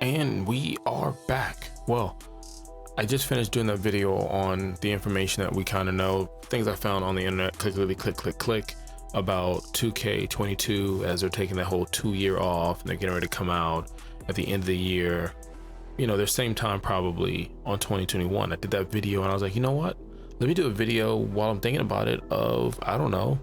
And we are back. Well, I just finished doing that video on the information that we kind of know, things I found on the internet, click about 2K22 as they're taking that whole 2-year off and they're getting ready to come out at the end of the year, you know, their same time probably on 2021. I did that video and I was like, you know what, let me do a video while I'm thinking about it of, I don't know,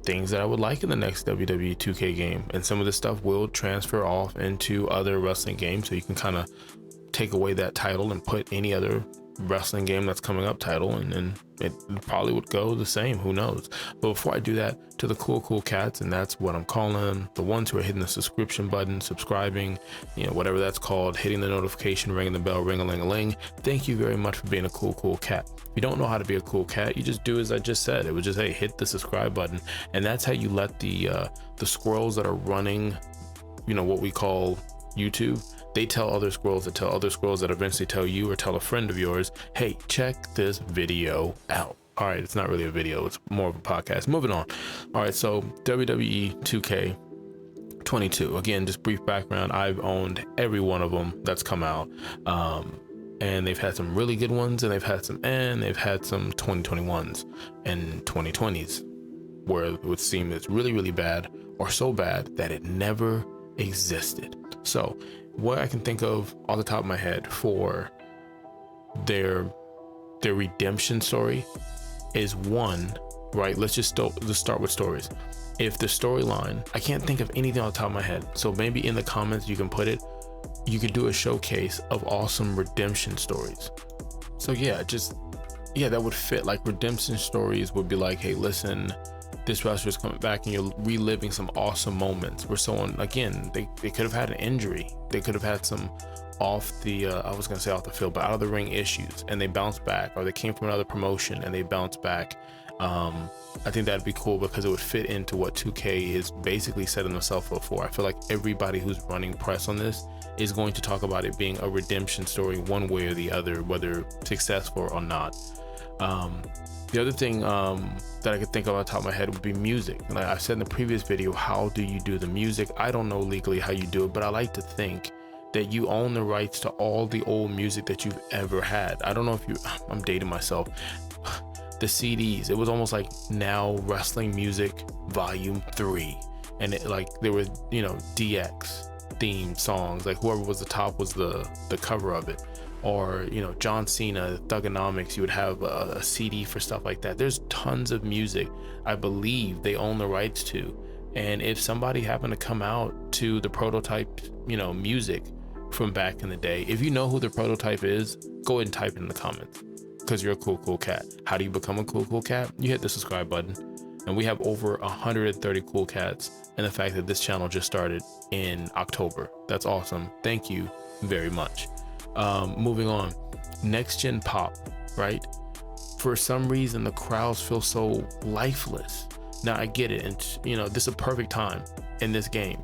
things that I would like in the next WWE 2K game. And some of this stuff will transfer off into other wrestling games, so you can kind of take away that title and put any other wrestling game that's coming up title, and then it probably would go the same, who knows. But before I do that, to the cool cats, and that's what I'm calling them, the ones who are hitting the subscription button, subscribing, you know, whatever that's called, hitting the notification, ringing the bell, ring-a-ling-a-ling, thank you very much for being a cool cat. If you don't know how to be a cool cat, you just do as I just said. It was just, hey, hit the subscribe button, and that's how you let the squirrels that are running, you know, what we call YouTube, they tell other squirrels that tell other squirrels that eventually tell you or tell a friend of yours, hey, check this video out. All right, it's not really a video, it's more of a podcast. Moving on. All right, so WWE 2K22, again, just brief background, I've owned every one of them that's come out, and they've had some really good ones, and they've had some 2021s and 2020s where it would seem it's really bad, or so bad that it never existed. So what I can think of off the top of my head for their redemption story is one, right? Let's start with stories. If the storyline, I can't think of anything off the top of my head, so maybe in the comments you can put it. You could do a showcase of awesome redemption stories. So yeah, that would fit. Like, redemption stories would be like, hey, listen, this wrestler is coming back and you're reliving some awesome moments where someone, again, they could have had an injury, they could have had some off the field, but out of the ring issues, and they bounced back, or they came from another promotion and they bounced back. I think that'd be cool because it would fit into what 2K is basically setting themselves up for. I feel like everybody who's running press on this is going to talk about it being a redemption story one way or the other, whether successful or not. The other thing that I could think of on the top of my head would be music. Like I said in the previous video, how do you do the music? I don't know legally how you do it, but I like to think that you own the rights to all the old music that you've ever had. I don't know if I'm dating myself. The CDs, it was almost like Now Wrestling Music Volume 3. And it, like, there was, you know, DX theme songs, like whoever was the top was the cover of it. Or, you know, John Cena, Thugonomics, you would have a CD for stuff like that. There's tons of music I believe they own the rights to. And if somebody happened to come out to the Prototype, you know, music from back in the day, if you know who the Prototype is, go ahead and type it in the comments, because you're a cool cat. How do you become a cool cat? You hit the subscribe button. And we have over 130 cool cats. And the fact that this channel just started in October, that's awesome. Thank you very much. Moving on, next gen pop, right? For some reason, the crowds feel so lifeless. Now I get it, and you know, this is a perfect time in this game,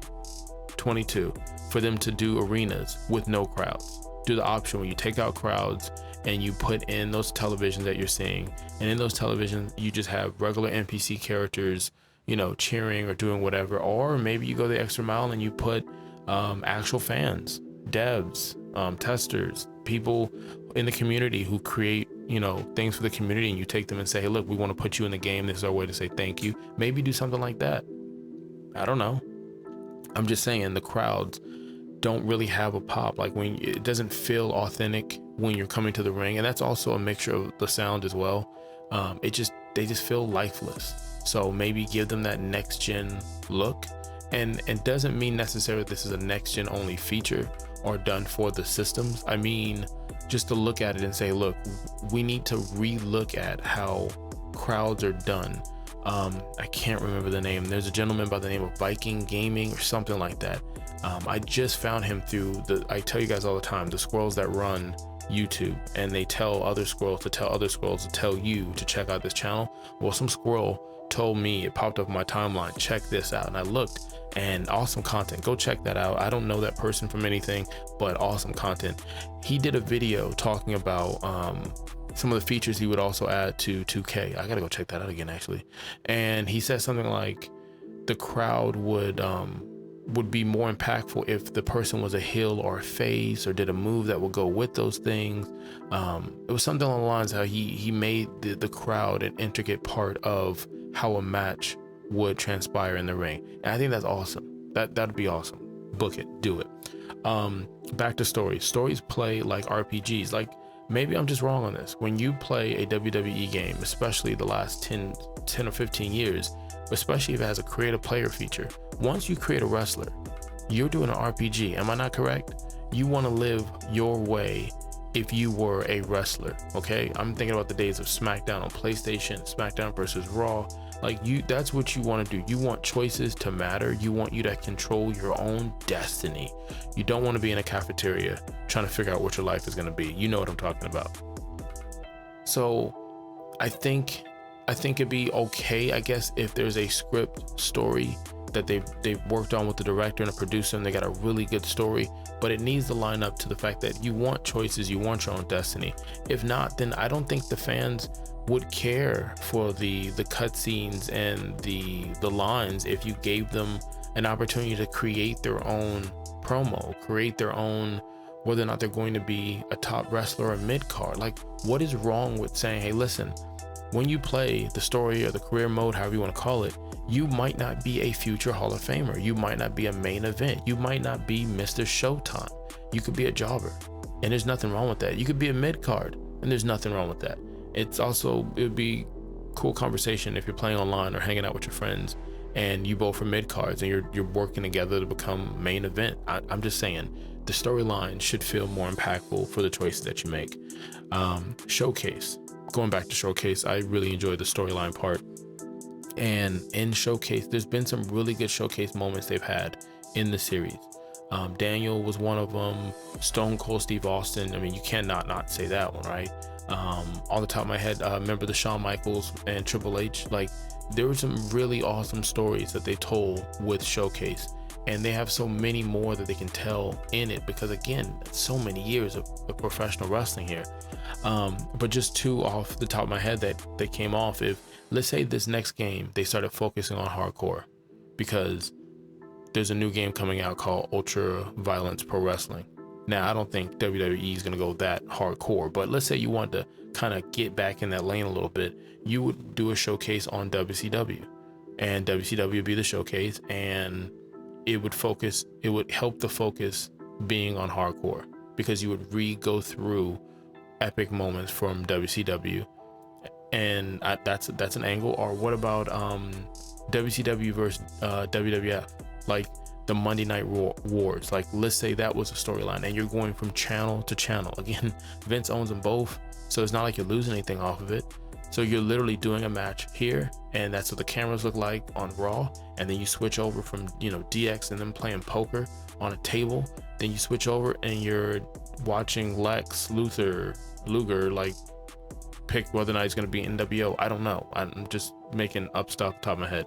22, for them to do arenas with no crowds. Do the option where you take out crowds and you put in those televisions that you're seeing, and in those televisions you just have regular NPC characters, you know, cheering or doing whatever. Or maybe you go the extra mile and you put actual fans, devs, testers, people in the community who create, you know, things for the community, and you take them and say, hey, look, we want to put you in the game. This is our way to say thank you. Maybe do something like that. I don't know. I'm just saying the crowds don't really have a pop. Like, when it doesn't feel authentic when you're coming to the ring, and that's also a mixture of the sound as well. They just feel lifeless. So maybe give them that next gen look, and it doesn't mean necessarily this is a next gen only feature or done for the systems. I mean, just to look at it and say, look, we need to re-look at how crowds are done. I can't remember the name. There's a gentleman by the name of Viking Gaming or something like that. I just found him through I tell you guys all the time, the squirrels that run YouTube, and they tell other squirrels to tell other squirrels to tell you to check out this channel. Well, some squirrel told me, it popped up on my timeline, check this out, and I looked, and awesome content. Go check that out. I don't know that person from anything, but awesome content. He did a video talking about some of the features he would also add to 2K. I gotta go check that out again, actually. And he said something like the crowd would would be more impactful if the person was a heel or a face or did a move that would go with those things. It was something along the lines how he made the crowd an intricate part of how a match would transpire in the ring. And I think that's awesome. That'd be awesome. Book it, do it. Back to stories play like RPGs. Like, maybe I'm just wrong on this. When you play a WWE game, especially the last 10 or 15 years, especially if it has a creative player feature, once you create a wrestler, you're doing an RPG. Am I not correct? You want to live your way if you were a wrestler. Okay, I'm thinking about the days of SmackDown on PlayStation, SmackDown versus Raw. Like, that's what you want to do. You want choices to matter. You want you to control your own destiny. You don't want to be in a cafeteria trying to figure out what your life is going to be. You know what I'm talking about. So I think it'd be okay, I guess, if there's a script story that they've worked on with the director and the producer, and they got a really good story, but it needs to line up to the fact that you want choices, you want your own destiny. If not, then I don't think the fans would care for the cutscenes and the lines if you gave them an opportunity to create their own promo, create their own, whether or not they're going to be a top wrestler or mid-card. Like, what is wrong with saying, hey, listen, when you play the story or the career mode, however you want to call it, you might not be a future Hall of Famer. You might not be a main event. You might not be Mr. Showtime. You could be a jobber, and there's nothing wrong with that. You could be a mid-card, and there's nothing wrong with that. It would be cool conversation if you're playing online or hanging out with your friends and you both are mid-cards and you're working together to become main event. I'm just saying the storyline should feel more impactful for the choices that you make. Showcase. Going back to Showcase, I really enjoyed the storyline part. And in Showcase, there's been some really good Showcase moments they've had in the series. Daniel was one of them. Stone Cold Steve Austin. I mean, you cannot not say that one, right? On the top of my head, remember the Shawn Michaels and Triple H? Like, there were some really awesome stories that they told with Showcase, and they have so many more that they can tell in it, because again, so many years of professional wrestling here. But just two off the top of my head that they came off, if let's say this next game they started focusing on hardcore, because there's a new game coming out called Ultra Violence Pro Wrestling. Now, I don't think WWE is going to go that hardcore, but let's say you want to kind of get back in that lane a little bit, you would do a showcase on WCW, and WCW would be the showcase, and it would help the focus being on hardcore, because you would go through epic moments from WCW, and that's an angle. Or what about WCW versus WWF, like the Monday Night Wars? Like, let's say that was a storyline, and you're going from channel to channel. Again, Vince owns them both, so it's not like you're losing anything off of it. So you're literally doing a match here, and that's what the cameras look like on Raw, and then you switch over from, DX and them playing poker on a table. Then you switch over and you're watching Lex Luger like pick whether or not he's going to be NWO. I don't know. I'm just making up stuff off the top of my head.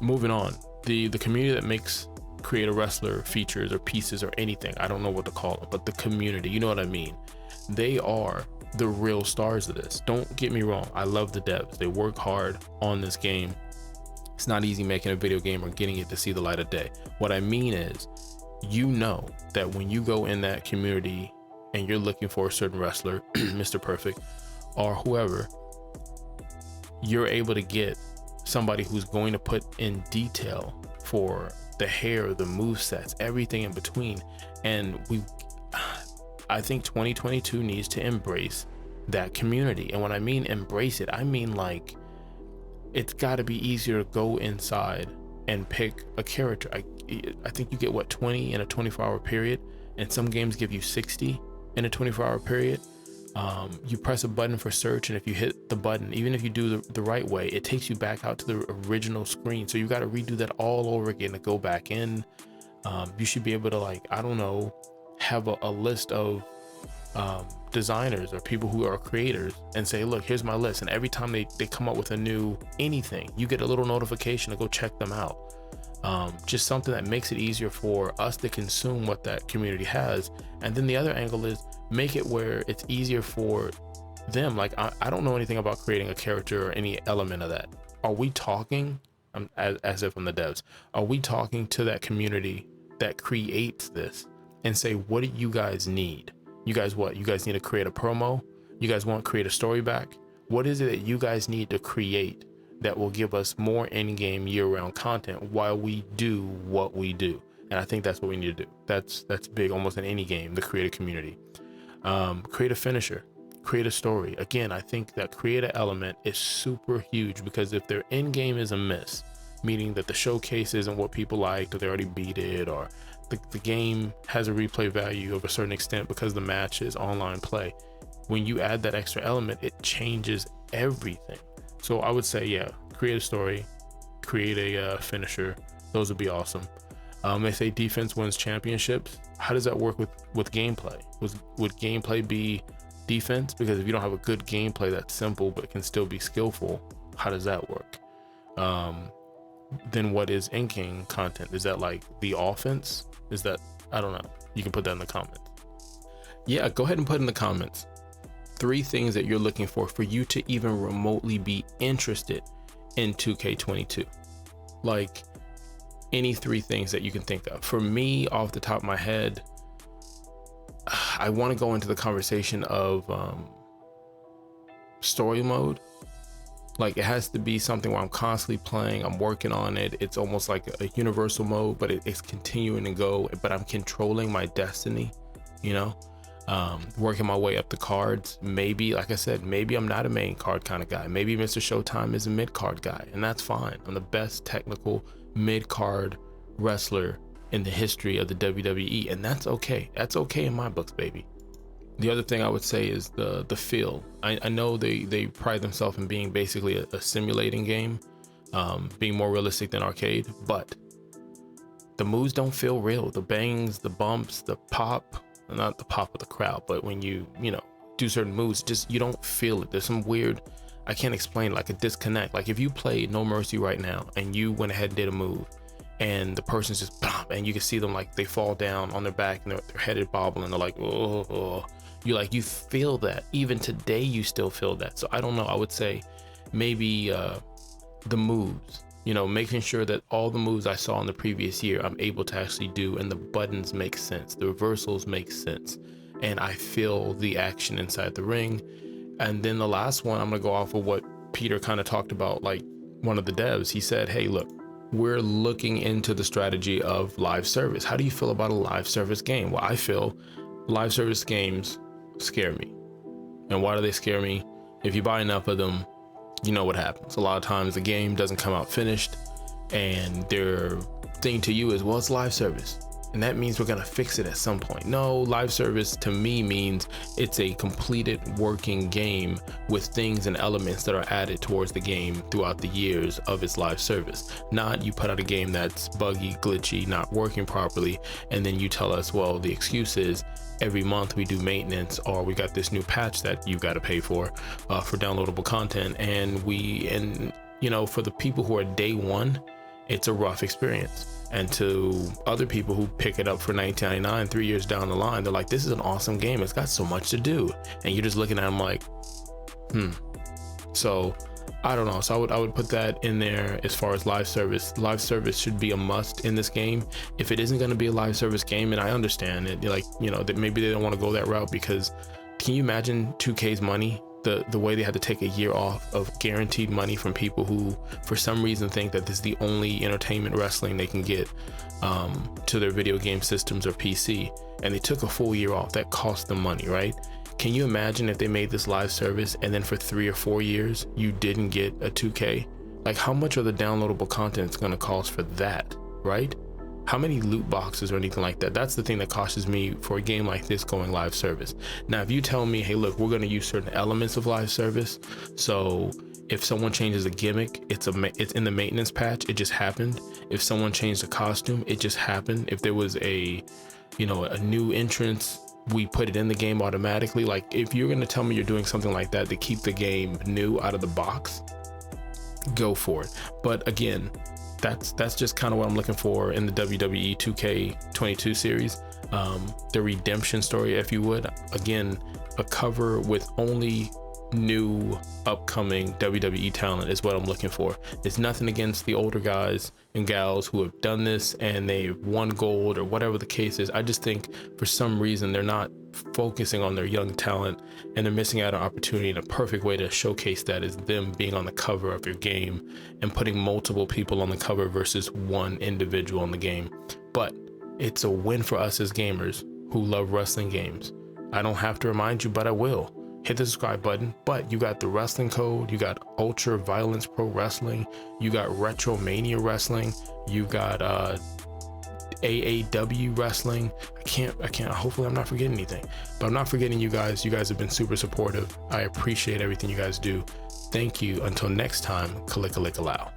Moving on, the community that makes create a wrestler features or pieces or anything, I don't know what to call it, but the community, you know what I mean? They are the real stars of this. Don't get me wrong, I love the devs. They work hard on this game. It's not easy making a video game or getting it to see the light of day. What I mean is, you know that when you go in that community and you're looking for a certain wrestler, Mr. Perfect or whoever, you're able to get somebody who's going to put in detail for the hair, the movesets, everything in between. And I think 2022 needs to embrace that community. And when I mean embrace it, I mean, like, it's got to be easier to go inside and pick a character. I think you get 20 in a 24-hour period, and some games give you 60 in a 24-hour period. You press a button for search, and if you hit the button, even if you do the right way, it takes you back out to the original screen. So you got to redo that all over again to go back in. You should be able to, like, I don't know, have a list of designers or people who are creators and say, look, here's my list. And every time they come up with a new anything, you get a little notification to go check them out. Just something that makes it easier for us to consume what that community has. And then the other angle is make it where it's easier for them. Like, I don't know anything about creating a character or any element of that. Are we talking as if I'm the devs. Are we talking to that community that creates this and say, what do you guys need? You guys what? You guys need to create a promo? You guys want to create a story back? What is it that you guys need to create that will give us more in-game year-round content while we do what we do? And I think that's what we need to do. That's big almost in any game, the creative community. Create a finisher, create a story. Again, I think that creative element is super huge, because if their end game is a miss, meaning that the showcase isn't what people liked, or they already beat it, or the game has a replay value of a certain extent because the match is online play, when you add that extra element, it changes everything. So I would say, yeah, create a story, create a finisher. Those would be awesome. They say defense wins championships. How does that work with gameplay? Would gameplay be defense? Because if you don't have a good gameplay that's simple but can still be skillful, how does that work? Then what is in-game content? Is that like the offense? Is that, I don't know. You can put that in the comments. Yeah, go ahead and put in the comments 3 things that you're looking for you to even remotely be interested in 2K22. Like any 3 things that you can think of. For me, off the top of my head, I want to go into the conversation of story mode. Like, it has to be something where I'm constantly playing, I'm working on it. It's almost like a universal mode, but it's continuing to go, but I'm controlling my destiny, you know? Working my way up the cards. Maybe, like I said, maybe I'm not a main card kind of guy. Maybe Mr. Showtime is a mid card guy, and that's fine. I'm the best technical mid card wrestler in the history of the WWE, and that's okay. That's okay in my books, baby. The other thing I would say is the feel. I know they pride themselves in being basically a simulating game, being more realistic than arcade, but the moves don't feel real. The bangs, the bumps, the pop, not the pop of the crowd, but when you do certain moves, just you don't feel it. There's some weird, I can't explain, like a disconnect. Like if you played No Mercy right now and you went ahead and did a move and the person's just bop, and you can see them like they fall down on their back and their head is bobbling, they're like, oh. You feel that. Even today you still feel that. So I don't know, I would say maybe the moves, making sure that all the moves I saw in the previous year I'm able to actually do, and the buttons make sense, the reversals make sense, and I feel the action inside the ring. And then the last one, I'm gonna go off of what Peter kind of talked about, like one of the devs. He said, hey, look, we're looking into the strategy of live service. How do you feel about a live service game? Well, I feel live service games scare me. And why do they scare me? If you buy enough of them, you know what happens. A lot of times the game doesn't come out finished, and their thing to you is, well, it's live service, and that means we're gonna fix it at some point. No, live service to me means it's a completed working game with things and elements that are added towards the game throughout the years of its live service. Not you put out a game that's buggy, glitchy, not working properly, and then you tell us, well, the excuse is every month we do maintenance, or we got this new patch that you've got to pay for downloadable content. And for the people who are day one, it's a rough experience. And to other people who pick it up for $19.99 3 years down the line, they're like, this is an awesome game, it's got so much to do. And you're just looking at them like, So I don't know. So I would put that in there as far as live service. Live service should be a must in this game. If it isn't going to be a live service game, and I understand it, that maybe they don't want to go that route, because can you imagine 2K's money? The way they had to take a year off of guaranteed money from people who for some reason think that this is the only entertainment wrestling they can get to their video game systems or PC, and they took a full year off. That cost them money, right? Can you imagine if they made this live service and then for 3 or 4 years you didn't get a 2K? Like, how much are the downloadable content it's going to cost for that, right? How many loot boxes or anything like that? That's the thing that cautions me for a game like this going live service. Now, if you tell me, hey, look, we're going to use certain elements of live service, so if someone changes a gimmick, it's in the maintenance patch, it just happened. If someone changed a costume, it just happened. If there was a new entrance, we put it in the game automatically. Like, if you're going to tell me you're doing something like that to keep the game new out of the box, go for it. But again, that's just kind of what I'm looking for in the WWE 2K22 series. The redemption story, if you would. Again, a cover with only new upcoming WWE talent is what I'm looking for. It's nothing against the older guys and gals who have done this and they've won gold or whatever the case is. I just think for some reason they're not focusing on their young talent, and they're missing out on opportunity. And a perfect way to showcase that is them being on the cover of your game and putting multiple people on the cover versus one individual in the game. But it's a win for us as gamers who love wrestling games. I don't have to remind you, but I will. Hit the subscribe button. But you got the wrestling code, you got Ultra Violence Pro Wrestling, you got Retromania Wrestling, you got AAW Wrestling. I can't, hopefully I'm not forgetting anything, but I'm not forgetting you guys. You guys have been super supportive. I appreciate everything you guys do. Thank you. Until next time, Kalika Lika Lao.